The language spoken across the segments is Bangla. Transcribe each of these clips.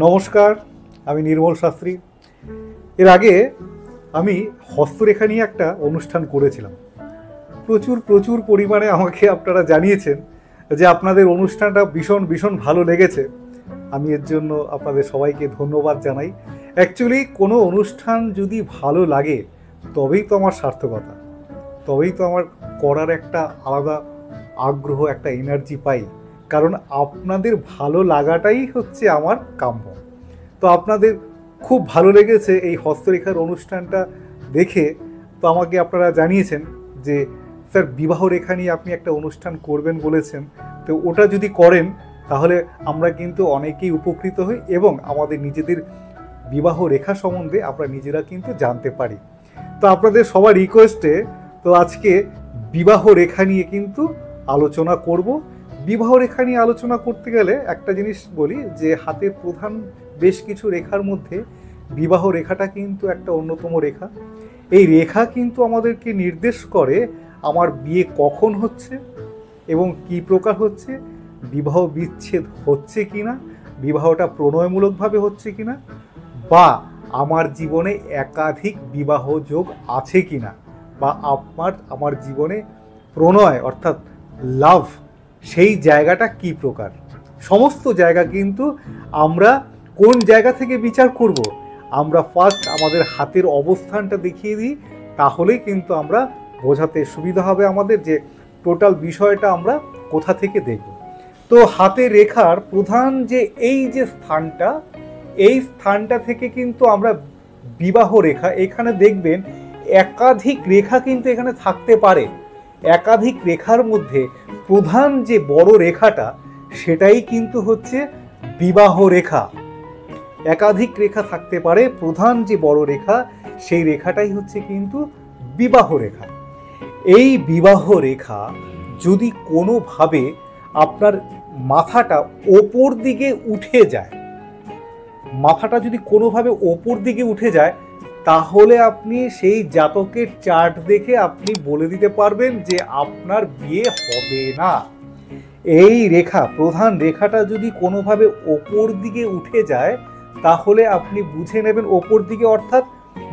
নমস্কার, আমি নির্মল শাস্ত্রী। এর আগে আমি হস্তরেখা নিয়ে একটা অনুষ্ঠান করেছিলাম। প্রচুর প্রচুর পরিমাণে আমাকে আপনারা জানিয়েছেন যে আপনাদের অনুষ্ঠানটা ভীষণ ভীষণ ভালো লেগেছে। আমি এর জন্য আপনাদের সবাইকে ধন্যবাদ জানাই। অ্যাকচুয়ালি কোনো অনুষ্ঠান যদি ভালো লাগে তবেই তো আমার সার্থকতা, তবেই তো আমার করার একটা আলাদা আগ্রহ, একটা এনার্জি পাই। কারণ আপনাদের ভালো লাগাটাই হচ্ছে আমার কাম্য। তো আপনাদের খুব ভালো লেগেছে এই হস্তরেখার অনুষ্ঠানটা দেখে। তো আমাকে আপনারা জানিয়েছেন যে স্যার বিবাহ রেখা নিয়ে আপনি একটা অনুষ্ঠান করবেন বলেছেন, তো ওটা যদি করেন তাহলে আমরা কিন্তু অনেকেই উপকৃত হই এবং আমাদের নিজেদের বিবাহ রেখা সম্বন্ধে আমরা নিজেরা কিন্তু জানতে পারি। তো আপনাদের সবার রিকোয়েস্টে তো আজকে বিবাহ রেখা নিয়ে কিন্তু আলোচনা করব। বিবাহ রেখা নিয়ে আলোচনা করতে গেলে একটা জিনিস বলি যে হাতের প্রধান বেশ কিছু রেখার মধ্যে বিবাহ রেখাটা কিন্তু একটা অন্যতম রেখা। এই রেখা কিন্তু আমাদেরকে নির্দেশ করে আমার বিয়ে কখন হচ্ছে এবং কি প্রকার হচ্ছে, বিবাহ বিচ্ছেদ হচ্ছে কিনা, বিবাহটা প্রণয়মূলকভাবে হচ্ছে কিনা, বা আমার জীবনে একাধিক বিবাহ যোগ আছে কিনা, বা আমার জীবনে প্রণয় অর্থাৎ লাভ সেই জায়গাটা কি প্রকার। সমস্ত জায়গা কিন্তু আমরা কোন জায়গা থেকে বিচার করব, আমরা ফার্স্ট আমাদের হাতের অবস্থানটা দেখিয়ে দিই, তাহলেই কিন্তু আমরা বোঝাতে সুবিধা হবে আমাদের যে টোটাল বিষয়টা আমরা কোথা থেকে দেখব। তো হাতের রেখার প্রধান যে এই যে স্থানটা, এই স্থানটা থেকে কিন্তু আমরা বিবাহ রেখা, এখানে দেখবেন একাধিক রেখা কিন্তু এখানে থাকতে পারে। একাধিক রেখার মধ্যে প্রধান যে বড় রেখাটা সেটাই কিন্তু হচ্ছে বিবাহ রেখা। একাধিক রেখা থাকতে পারে, প্রধান যে বড় রেখা সেই রেখাটাই হচ্ছে কিন্তু বিবাহ রেখা। এই বিবাহ রেখা যদি কোনোভাবে আপনার মাথাটা ওপর দিকে উঠে যায়, মাথাটা যদি কোনোভাবে ওপর দিকে উঠে যায়, তাহলে আপনি সেই জাতকের চার্ট দেখে আপনি বলে দিতে পারবেন যে আপনার বিয়ে হবে না। এই রেখা, প্রধান রেখাটা যদি কোনোভাবে ওপর দিকে উঠে যায় তাহলে আপনি বুঝে নেবেন ওপর দিকে অর্থাৎ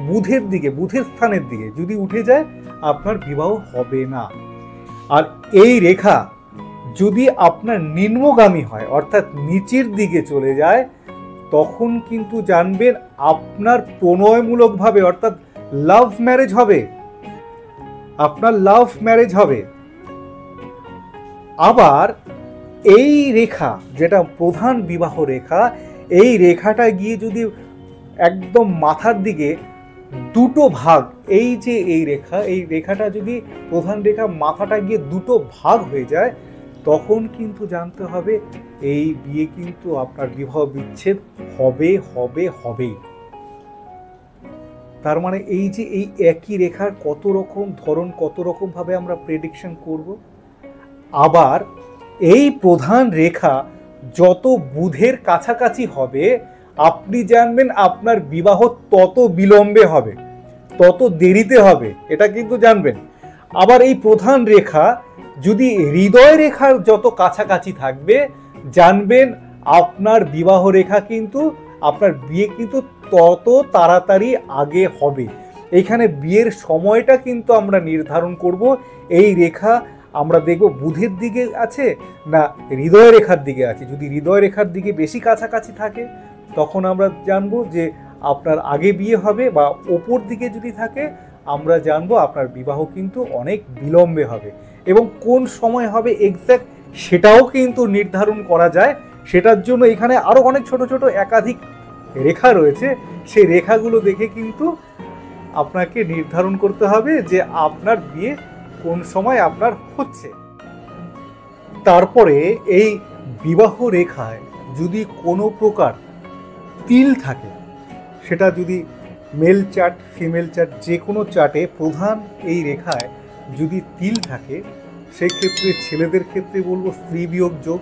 বুধের দিকে, বুধের স্থানের দিকে যদি উঠে যায় আপনার বিবাহ হবে না। আর এই রেখা যদি আপনার নিম্নগামী হয় অর্থাৎ নিচের দিকে চলে যায় তখন কিন্তু জানবেন আপনার প্রণয়মূলকভাবে অর্থাৎ লাভ ম্যারেজ হবে, আপনার লাভ ম্যারেজ হবে। আবার এই রেখা যেটা প্রধান বিবাহ রেখা, এই রেখাটা গিয়ে যদি একদম মাথার দিকে দুটো ভাগ, এই যে এই রেখা, এই রেখাটা যদি প্রধান রেখা মাথাটা গিয়ে দুটো ভাগ হয়ে যায় তখন কিন্তু জানতে হবে এই বিয়ে কিন্তু আপনার বিবাহ বিচ্ছেদ হবে হবে হবেই। তার মানে এই যে এই একই রেখার কত রকম ধরন, কত রকম ভাবে আমরা প্রেডিকশন করব। আবার এই প্রধান রেখা যত বুধের কাছাকাছি হবে আপনি জানবেন আপনার বিবাহ তত বিলম্বে হবে, তত দেরিতে হবে, এটা কিন্তু জানবেন। আবার এই প্রধান রেখা যদি হৃদয় রেখার যত কাছাকাছি থাকবে জানবেন আপনার বিবাহ রেখা কিন্তু, আপনার বিয়ে কিন্তু তত তাড়াতাড়ি আগে হবে। এখানে বিয়ের সময়টা কিন্তু আমরা নির্ধারণ করব এই রেখা আমরা দেখব বুধের দিকে আছে না হৃদয় রেখার দিকে আছে। যদি হৃদয় রেখার দিকে বেশি কাছাকাছি থাকে তখন আমরা জানবো যে আপনার আগে বিয়ে হবে, বা ওপর দিকে যদি থাকে আমরা জানবো আপনার বিবাহ কিন্তু অনেক বিলম্বে হবে। এবং কোন সময় হবে এক্স্যাক্ট সেটাও কিন্তু নির্ধারণ করা যায়। সেটার জন্য এখানে আরো অনেক ছোট ছোট একাধিক রেখা রয়েছে, সেই রেখাগুলো দেখে কিন্তু আপনাকে নির্ধারণ করতে হবে যে আপনার বিয়ে কোন সময় আপনার হচ্ছে। তারপরে এই বিবাহ রেখায় যদি কোনো প্রকার তিল থাকে, সেটা যদি মেল চার্ট ফিমেল চার্ট যে কোনো চার্টে প্রধান এই রেখায় যদি তিল থাকে সেই ক্ষেত্রে ছেলেদের ক্ষেত্রে বলবো স্ত্রী বিয়োগ যোগ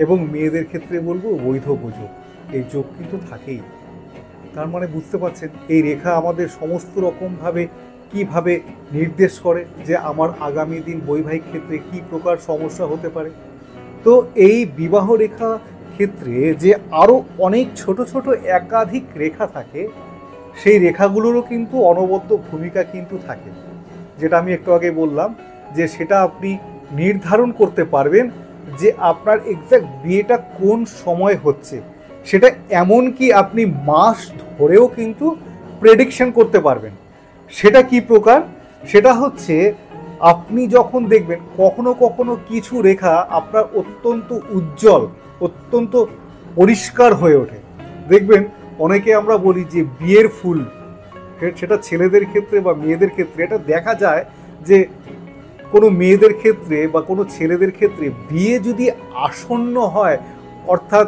এবং মেয়েদের ক্ষেত্রে বলবো বৈধব্য যোগ, এই যোগ কিন্তু থাকেই। তার মানে বুঝতে পারছেন এই রেখা আমাদের সমস্ত রকমভাবে কিভাবে নির্দেশ করে যে আমার আগামী দিন বৈবাহিক ক্ষেত্রে কি প্রকার সমস্যা হতে পারে। তো এই বিবাহ রেখা ক্ষেত্রে যে আরও অনেক ছোট ছোট একাধিক রেখা থাকে, সেই রেখাগুলোরও কিন্তু অনবদ্য ভূমিকা কিন্তু থাকে, যেটা আমি একটু আগে বললাম যে সেটা আপনি নির্ধারণ করতে পারবেন যে আপনার এক্স্যাক্ট বিয়েটা কোন সময় হচ্ছে। সেটা এমনকি আপনি মাস ধরেও কিন্তু প্রেডিকশন করতে পারবেন। সেটা কি প্রকার? সেটা হচ্ছে আপনি যখন দেখবেন কখনো কখনো কিছু রেখা আপনার অত্যন্ত উজ্জ্বল, অত্যন্ত পরিষ্কার হয়ে ওঠে। দেখবেন অনেকে আমরা বলি যে বিয়ের ফুল, সেটা ছেলেদের ক্ষেত্রে বা মেয়েদের ক্ষেত্রে এটা দেখা যায় যে কোনো মেয়েদের ক্ষেত্রে বা কোনো ছেলেদের ক্ষেত্রে বিয়ে যদি আসন্ন হয়, অর্থাৎ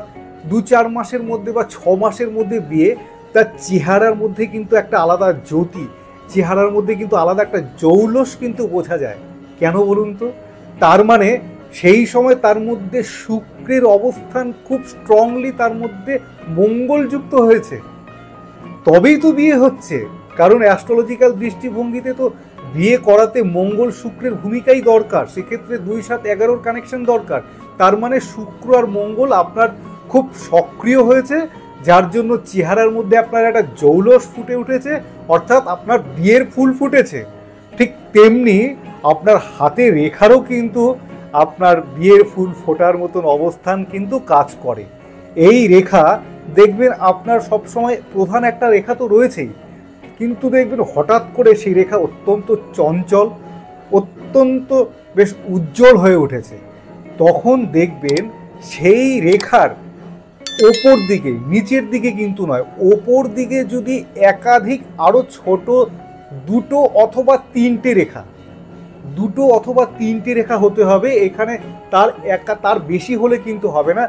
2-4 মাসের মধ্যে বা 6 মাসের মধ্যে বিয়ে, তার চেহারার মধ্যে কিন্তু একটা আলাদা জ্যোতি, চেহারার মধ্যে কিন্তু আলাদা একটা জৌলস কিন্তু বোঝা যায়। কেন বলুন তো? তার মানে সেই সময় তার মধ্যে শুক্রের অবস্থান খুব স্ট্রংলি তার মধ্যে মঙ্গলযুক্ত হয়েছে, তবেই তো বিয়ে হচ্ছে। কারণ অ্যাস্ট্রোলজিক্যাল দৃষ্টিভঙ্গিতে তো বিয়ে করাতে মঙ্গল শুক্রের ভূমিকাই দরকার, সেক্ষেত্রে 2-7-11 কানেকশন দরকার। তার মানে শুক্র আর মঙ্গল আপনার খুব সক্রিয় হয়েছে, যার জন্য চেহারার মধ্যে আপনার একটা জৌলস ফুটে উঠেছে, অর্থাৎ আপনার বিয়ের ফুল ফুটেছে। ঠিক তেমনি আপনার হাতে রেখারও কিন্তু আপনার বিয়ের ফুল ফোটার মতন অবস্থান কিন্তু কাজ করে। এই রেখা দেখবেন আপনার সবসময় প্রধান একটা রেখা তো রয়েছেই, কিন্তু দেখবেন হঠাৎ করে সেই রেখা অত্যন্ত চঞ্চল, অত্যন্ত বেশ উজ্জ্বল হয়ে উঠেছে। তখন দেখবেন সেই রেখার ওপর দিকে, নিচের দিকে কিন্তু নয়, ওপর দিকে যদি একাধিক আরও ছোট 2 অথবা 3টে রেখা, 2 অথবা 3টে রেখা হতে হবে এখানে, তার বেশি হলে কিন্তু হবে না।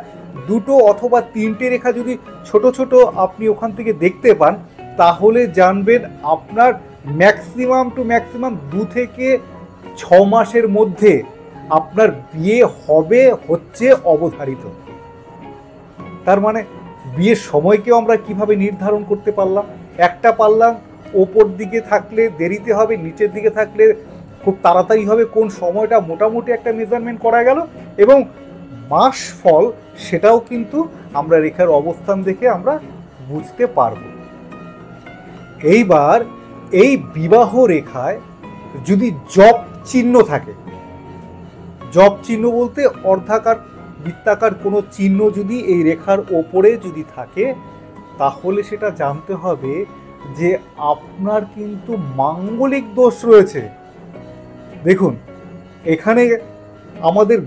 2 অথবা 3টে রেখা যদি ছোট ছোট আপনি ওখান থেকে দেখতে পান, তাহলে জানবেন আপনার ম্যাক্সিমাম টু ম্যাক্সিমাম 2 থেকে 6 মাসের মধ্যে আপনার বিয়ে হবে, হচ্ছে অবধারিত। তার মানে বিয়ের সময়কেও আমরা কিভাবে নির্ধারণ করতে পারলাম? একটা পারলাম ওপর দিকে থাকলে দেরিতে হবে, নিচের দিকে থাকলে খুব তাড়াতাড়ি হবে, কোন সময়টা মোটামুটি একটা মেজারমেন্ট করা গেল, এবং মাস ফল সেটাও কিন্তু আমরা রেখার অবস্থান দেখে আমরা বুঝতে পারব। এইবার এই বিবাহ রেখায় যদি জপ চিহ্ন থাকে, জপ চিহ্ন বলতে অর্ধাকার বৃত্তাকার কোনো চিহ্ন যদি এই রেখার ওপরে যদি থাকে, তাহলে সেটা জানতে হবে যে আপনার কিন্তু মাঙ্গলিক দোষ রয়েছে। দেখুন এখানে আমাদের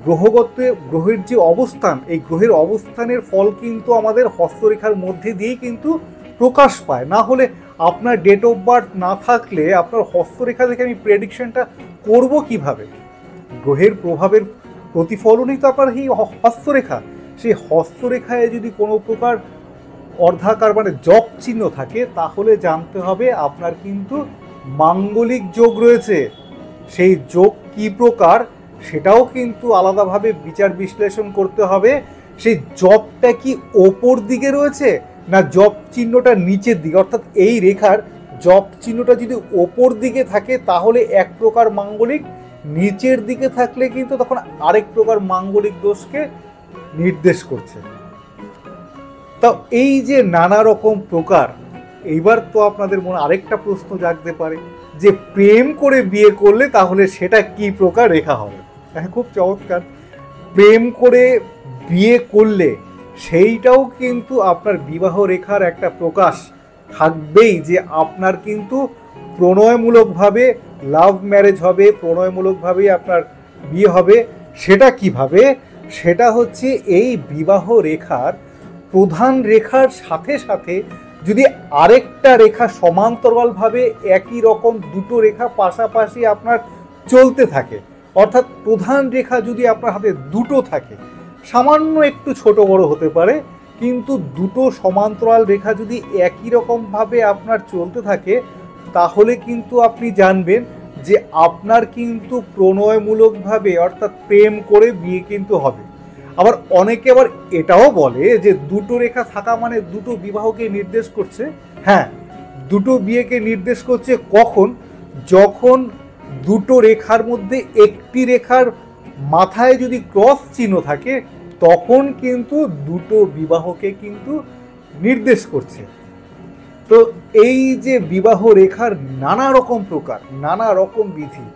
গ্রহের যে অবস্থান, এই গ্রহের অবস্থানের ফল কিন্তু আমাদের হস্তরেখার মধ্যে দিয়েই কিন্তু প্রকাশ পায়। না হলে আপনার ডেট অফ বার্থ না থাকলে আপনার হস্তরেখা দেখে আমি প্রেডিকশনটা করব কিভাবে? গ্রহের প্রভাবের প্রতিফলনই তো আপনার এই হস্তরেখা। সেই হস্তরেখায় যদি কোনো প্রকার অর্ধাকার মানে জপ চিহ্ন থাকে, তাহলে জানতে হবে আপনার কিন্তু মাঙ্গলিক যোগ রয়েছে। সেই যোগ কি প্রকার সেটাও কিন্তু আলাদাভাবে বিচার বিশ্লেষণ করতে হবে। সেই জপটা কি ওপর দিকে রয়েছে না জপ চিহ্নটা নিচের দিকে, অর্থাৎ এই রেখার জপ চিহ্নটা যদি ওপর দিকে থাকে তাহলে এক প্রকার মাঙ্গলিক, নিচের দিকে থাকলে কিন্তু তখন আরেক প্রকার মাঙ্গলিক দোষকে নির্দেশ করছে। তা এই যে নানা রকম প্রকার, এইবার তো আপনাদের মনে আরেকটা প্রশ্ন জাগতে পারে যে প্রেম করে বিয়ে করলে তাহলে সেটা কি প্রকার রেখা হবে? হ্যাঁ, খুব চমৎকার। প্রেম করে বিয়ে করলে সেইটাও কিন্তু আপনার বিবাহ রেখার একটা প্রকাশ থাকবেই, যে আপনার কিন্তু প্রণয়মূলকভাবে লাভ ম্যারেজ হবে, প্রণয়মূলকভাবেই আপনার বিয়ে হবে। সেটা কিভাবে? সেটা হচ্ছে এই বিবাহ রেখার প্রধান রেখার সাথে সাথে যদি আরেকটা রেখা সমান্তরালভাবে একই রকম 2টো রেখা পাশাপাশি আপনার চলতে থাকে, অর্থাৎ প্রধান রেখা যদি আপনার হাতে 2টো থাকে, সামান্য একটু ছোট বড় হতে পারে, কিন্তু 2টো সমান্তরাল রেখা যদি একই রকমভাবে আপনার চলতে থাকে, তাহলে কিন্তু আপনি জানবেন যে আপনার কিন্তু প্রণয়মূলকভাবে অর্থাৎ প্রেম করে বিয়ে কিন্তু হবে। আবার অনেকে আবার এটাও বলে যে 2টো রেখা থাকা মানে 2টো বিবাহকে নির্দেশ করছে। হ্যাঁ, 2টো বিয়েকে নির্দেশ করছে। কখন? যখন 2টো রেখার মধ্যে একটি রেখার মাথায় যদি ক্রস চিহ্ন থাকে, তখন কিন্তু দুটো বিবাহকে কিন্তু নির্দেশ করছে। তো এই যে বিবাহ রেখার নানা রকম প্রকার, নানা রকম বিধি,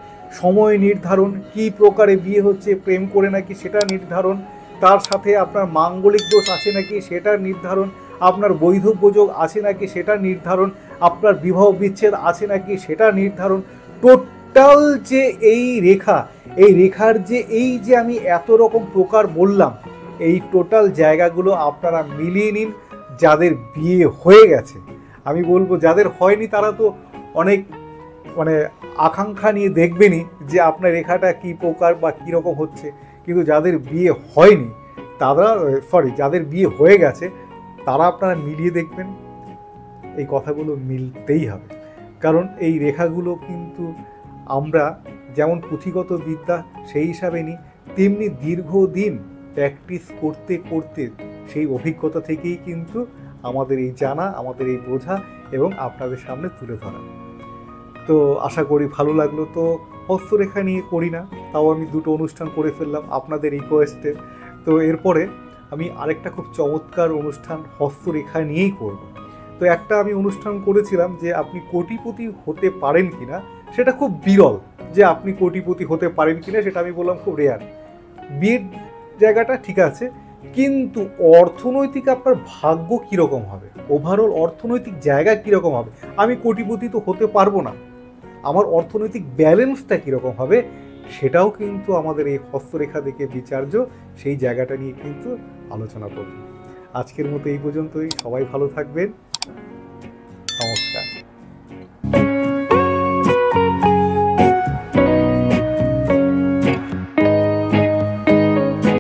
সময় নির্ধারণ, কি প্রকারে বিয়ে হচ্ছে, প্রেম করে নাকি সেটা নির্ধারণ, তার সাথে আপনার মাঙ্গলিক দোষ আছে নাকি সেটা নির্ধারণ, আপনার বৈধব্য যোগ আছে নাকি সেটা নির্ধারণ, আপনার বিবাহ বিচ্ছেদ আছে নাকি সেটা নির্ধারণ। টোটাল যে এই রেখা, এই রেখার যে এই যে আমি এত রকম প্রকার বললাম, এই টোটাল জায়গাগুলো আপনারা মিলিয়ে নিন। যাদের বিয়ে হয়ে গেছে, আমি বলবো যাদের হয়নি তারা তো অনেক আকাঙ্ক্ষা নিয়ে দেখবেনই যে আপনার রেখাটা কি প্রকার বা কীরকম হচ্ছে, কিন্তু যাদের বিয়ে হয়নি যাদের বিয়ে হয়ে গেছে তারা আপনারা মিলিয়ে দেখবেন। এই কথাগুলো মিলতেই হবে, কারণ এই রেখাগুলো কিন্তু আমরা যেমন পুঁথিগত বিদ্যা সেই হিসাবে নিই, তেমনি দীর্ঘদিন প্র্যাকটিস করতে করতে সেই অভিজ্ঞতা থেকেই কিন্তু আমাদের এই জানা, আমাদের এই বোঝা এবং আপনাদের সামনে তুলে ধরা। তো আশা করি ভালো লাগলো। তো হস্তরেখা নিয়ে করি না, তাও আমি দুটো অনুষ্ঠান করে ফেললাম আপনাদের রিকোয়েস্টে। তো এরপরে আমি আরেকটা খুব চমৎকার অনুষ্ঠান হস্তরেখা নিয়েই করব। তো একটা আমি অনুষ্ঠান করেছিলাম যে আপনি কোটিপতি হতে পারেন কিনা, সেটা খুব বিরল যে আপনি কোটিপতি হতে পারেন কিনা, সেটা আমি বললাম খুব রেয়ার। বিয়ের জায়গাটা ঠিক আছে, কিন্তু অর্থনৈতিক আপনার ভাগ্য কীরকম হবে, ওভারঅল অর্থনৈতিক জায়গা কীরকম হবে, আমি কোটিপতি তো হতে পারবো না, আমার অর্থনৈতিক ব্যালেন্সটা কীরকম হবে, সেটাও কিন্তু আমাদের এই হস্তরেখা দেখে বিচার্য। সেই জায়গাটা নিয়ে কিন্তু আলোচনা করব। আজকের মতো এই পর্যন্তই। সবাই ভালো থাকবেন।